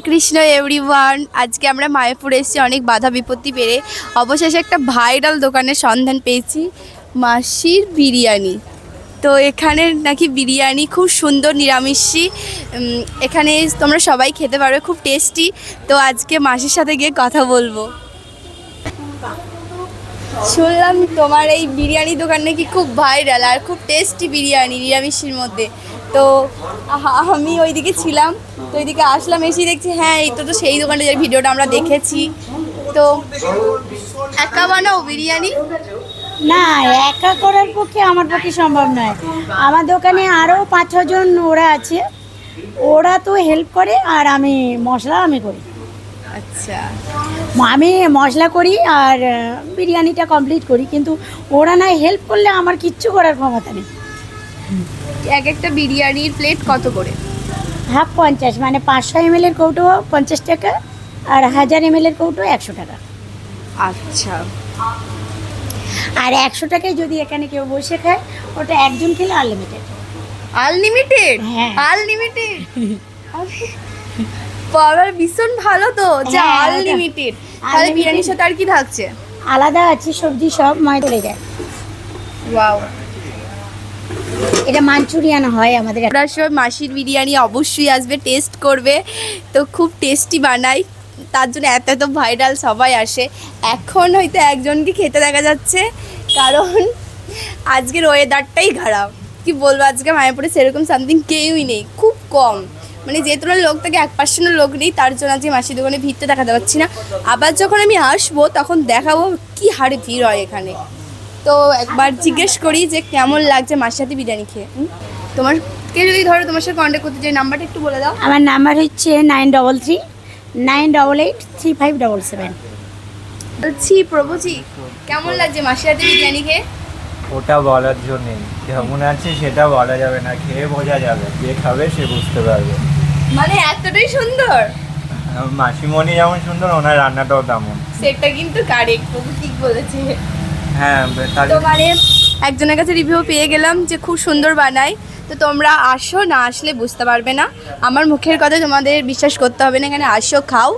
Krishna everyone. আজকে আমরা মায়াপুর এসেছি অনেক বাধা বিপত্তি পেরে, অবশেষে একটা ভাইরাল দোকানের সন্ধান পেয়েছি, মাসির বিরিয়ানি। তো এখানে নাকি বিরিয়ানি খুব সুন্দর, নিরামিষি। এখানে তোমরা সবাই খেতে পারবে, খুব টেস্টি। তো আজকে মাসির সাথে গিয়ে কথা বলবো। শুনলাম তোমার এই বিরিয়ানি দোকান নাকি খুব ভাইরাল আর খুব টেস্টি বিরিয়ানি নিরামিষের মধ্যে। তো আমি ওইদিকে ছিলাম, তো ওইদিকে আসলাম, এসে দেখছি হ্যাঁ এই তো সেই দোকানটা যে ভিডিওটা আমরা দেখেছি। তো একা বানাও বিরিয়ানি? না, একা করার পক্ষে আমার পক্ষে সম্ভব নয়। আমার দোকানে আরও 5-6 জন ওরা আছে, ওরা তো হেল্প করে আর আমি মশলা করি। আচ্ছা, আমি মশলা করি আর বিরিয়ানিটা কমপ্লিট করি, কিন্তু ওরা না হেল্প করলে আমার কিচ্ছু করার ক্ষমতা নেই। এক একটা বিরিয়ানির প্লেট কত করে? হাফ 50, মানে 500 ml কৌটো 50 টাকা, আর 1000 ml কৌটো 100 টাকা। আচ্ছা, আর 100 টাকায় যদি এখানে কেউ বসে খায়, ওটা একজন খেলে আনলিমিটেড। আনলিমিটেড? হ্যাঁ। আনলিমিটেড পাওয়ার ভীষণ ভালো তো, যে হ্যাঁ, আনলিমিটেড। তাহলে unlimited। বিরিয়ানির সাথে আর কি থাকছে? আলাদা আছে সবজি, সব চলে যায়। ওয়াও, এটা মাঞ্চুরিয়ান হয় আমাদের। আমরা সব মাসির বিরিয়ানি অবশ্যই আসবে, টেস্ট করবে। তো খুব টেস্টি বানাই, তার জন্য এত এত ভাইরাল সবাই আসে। এখন হয়তো একজনকে খেতে দেখা যাচ্ছে, কারণ আজকের ওয়েদারটাই খারাপ। কি বলবো, আজকে মায়াপুরে সেরকম সামথিং কেউই নেই, খুব কম। মানে যে তোমার লোক থেকে 1% লোক নেই, তার জন্য আজকে মাসির দোকানে ভিড়তে দেখাতে পারছি না। আবার যখন আমি আসবো তখন দেখাবো কি হারে ভিড় হয় এখানে। তো একবার জিজ্ঞেস করি যে কেমন লাগছে মাসির সাথে বিরিয়ানি খেয়ে। তোমাকে যদি ধরো তোমার সাথে কন্ট্যাক্ট করতে চাই, নাম্বারটা একটু বলে দাও। আমার নাম্বার হচ্ছে 9339883577। বলছি প্রভুজি, কেমন লাগছে মাসির হাতে বিরিয়ানি খেয়ে? ওটা বলার জন্যে কেমন আছে সেটা বলা যাবে না, খেয়ে বোঝা যাবে, যে খাবে সে বুঝতে পারবে। মানে এতটাই সুন্দর? মাসিমণি যেমন সুন্দর, ওনার রান্নাটাও তেমন। সেটা কিন্তু কারেক্ট, প্রভু ঠিক বলেছে। হ্যাঁ, তো মানে একজনের কাছে রিভিউ পেয়ে গেলাম যে খুব সুন্দর বানায়। তো তোমরা আসো, না আসলে বুঝতে পারবে না। আমার মুখের কথা তোমাদের বিশ্বাস করতে হবে না, এখানে আসো, খাও।